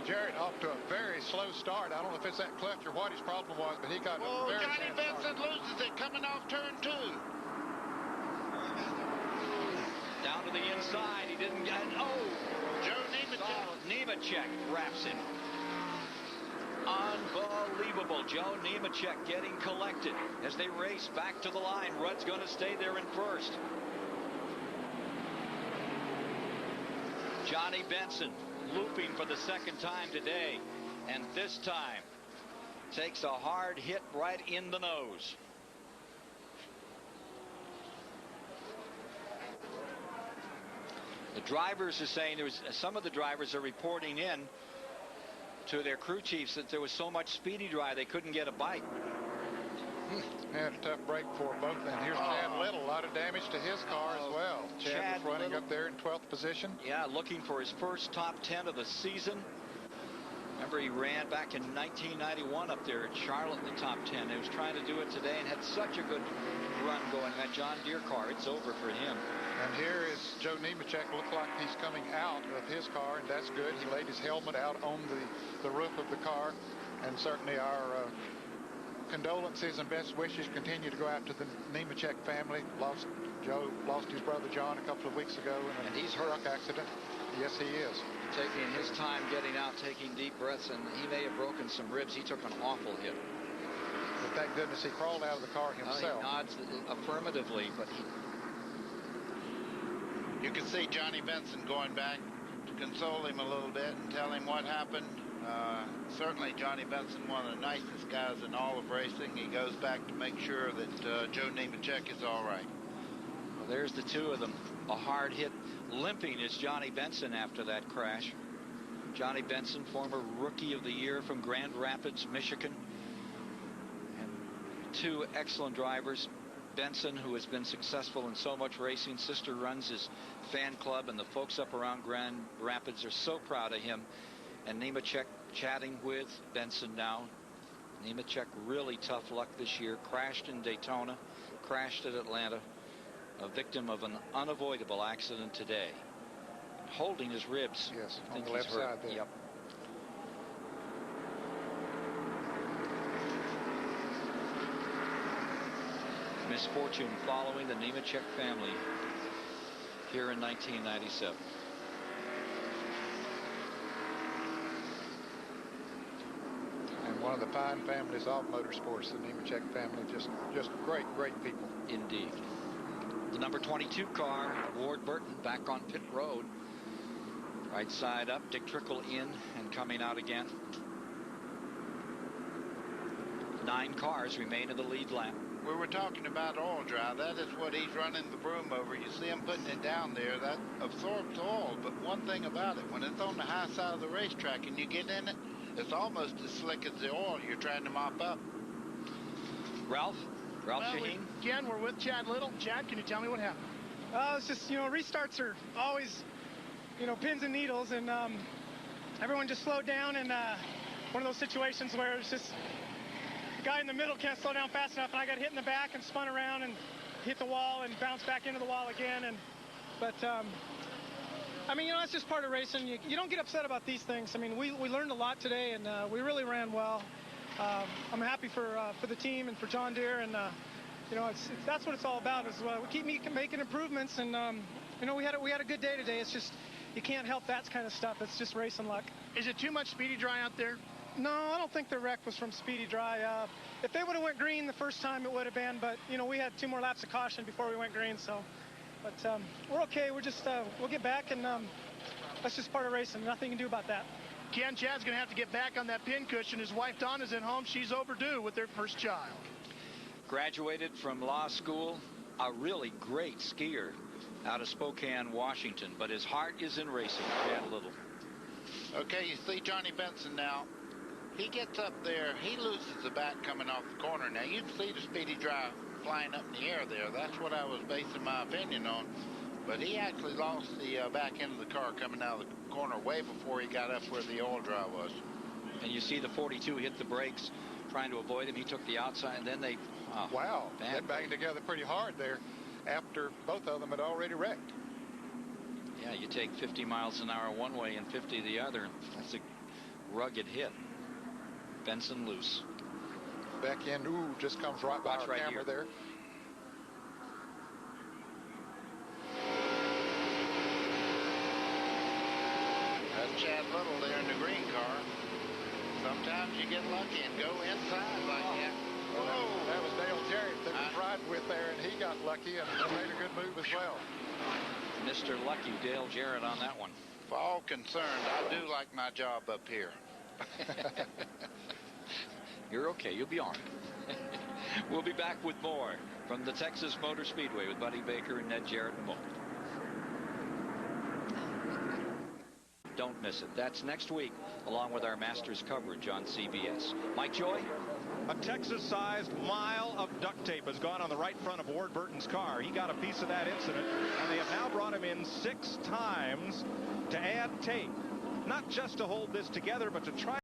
Jarrett off to a very slow start. I don't know if it's that clutch or what his problem was, but he got a very Johnny bad Benson start. loses it coming off turn 2. Down to the inside. He didn't get. Oh! Joe Nemechek. Nemechek wraps him. Unbelievable. Joe Nemechek getting collected as they race back to the line. Rudd's going to stay there in first. Johnny Benson looping for the second time today, and this time takes a hard hit right in the nose. The drivers are saying some of the drivers are reporting in to their crew chiefs that there was so much speedy dry they couldn't get a bite. Had a tough break for both. And here's Chad Little. A lot of damage to his car as well. Chad was running up there in 12th position. Yeah, looking for his first top 10 of the season. Remember, he ran back in 1991 up there at Charlotte in the top 10. He was trying to do it today and had such a good run going. That John Deere car, it's over for him. And here is Joe Nemechek. Look like he's coming out of his car, and that's good. He laid his helmet out on the roof of the car. And certainly our condolences and best wishes continue to go out to the Nemechek family. Joe lost his brother John a couple of weeks ago in a truck accident. Yes, he is. Taking his time getting out, taking deep breaths, and he may have broken some ribs. He took an awful hit. But thank goodness he crawled out of the car himself. He nods affirmatively, but You can see Johnny Benson going back to console him a little bit and tell him what happened. Certainly Johnny Benson, one of the nicest guys in all of racing. He goes back to make sure that Joe Nemechek is all right. Well, there's the two of them. A hard hit. Limping is Johnny Benson after that crash. Johnny Benson, former Rookie of the Year from Grand Rapids, Michigan. And two excellent drivers. Benson, who has been successful in so much racing. Sister runs his fan club, and the folks up around Grand Rapids are so proud of him. And Nemechek chatting with Benson now. Nemechek really tough luck this year. Crashed in Daytona, crashed at Atlanta. A victim of an unavoidable accident today. Holding his ribs. Yes, I think on the left side there. Yep. Misfortune following the Nemechek family here in 1997. And one of the fine families of motorsports, the Nemechek family, just great people. Indeed. The number 22 car, Ward Burton, back on pit road. Right side up, Dick Trickle in and coming out again. 9 cars remain in the lead lap. We were talking about oil dry. That is what he's running the broom over. You see him putting it down there. That absorbs oil. But one thing about it, when it's on the high side of the racetrack and you get in it, it's almost as slick as the oil you're trying to mop up. Ralph Shaheen? Again, we're with Chad Little. Chad, can you tell me what happened? It's just, restarts are always, pins and needles, and everyone just slowed down, and one of those situations where it's just the guy in the middle can't slow down fast enough, and I got hit in the back and spun around and hit the wall and bounced back into the wall again. But it's just part of racing. You don't get upset about these things. I mean, we learned a lot today, and we really ran well. I'm happy for the team and for John Deere, and that's what it's all about. Is we keep making improvements, and we had a good day today. It's just you can't help that kind of stuff. It's just racing luck. Is it too much speedy dry out there? No, I don't think the wreck was from speedy dry. If they would have went green the first time, it would have been. But we had 2 more laps of caution before we went green. So, but we're okay. We're just we'll get back, and that's just part of racing. Nothing you can do about that. Ken, Chad's going to have to get back on that pin cushion. His wife, Donna's at home. She's overdue with their first child. Graduated from law school, a really great skier out of Spokane, Washington, but his heart is in racing. Chad Little. Okay, you see Johnny Benson now. He gets up there. He loses the back coming off the corner. Now, you can see the speedy dry flying up in the air there. That's what I was basing my opinion on. But he actually lost the back end of the car coming out of the corner way before he got up where the oil dry was. And you see the 42 hit the brakes trying to avoid him. He took the outside, and then they... wow, they banged together pretty hard there after both of them had already wrecked. Yeah, you take 50 miles an hour one way and 50 the other. That's a rugged hit. Benson loose. Back end, ooh, just comes right by our camera there. That's Chad Little there in the green car. Sometimes you get lucky and go inside like that. Whoa, that was Dale Jarrett that was riding with there, and he got lucky and made a good move as well. Mr. Lucky, Dale Jarrett on that one. For all concerned, I do like my job up here. You're okay. You'll be all right. We'll be back with more from the Texas Motor Speedway with Buddy Baker and Ned Jarrett in a moment. Don't miss it. That's next week, along with our Masters coverage on CBS. Mike Joy? A Texas-sized mile of duct tape has gone on the right front of Ward Burton's car. He got a piece of that incident, and they have now brought him in 6 times to add tape. Not just to hold this together, but to try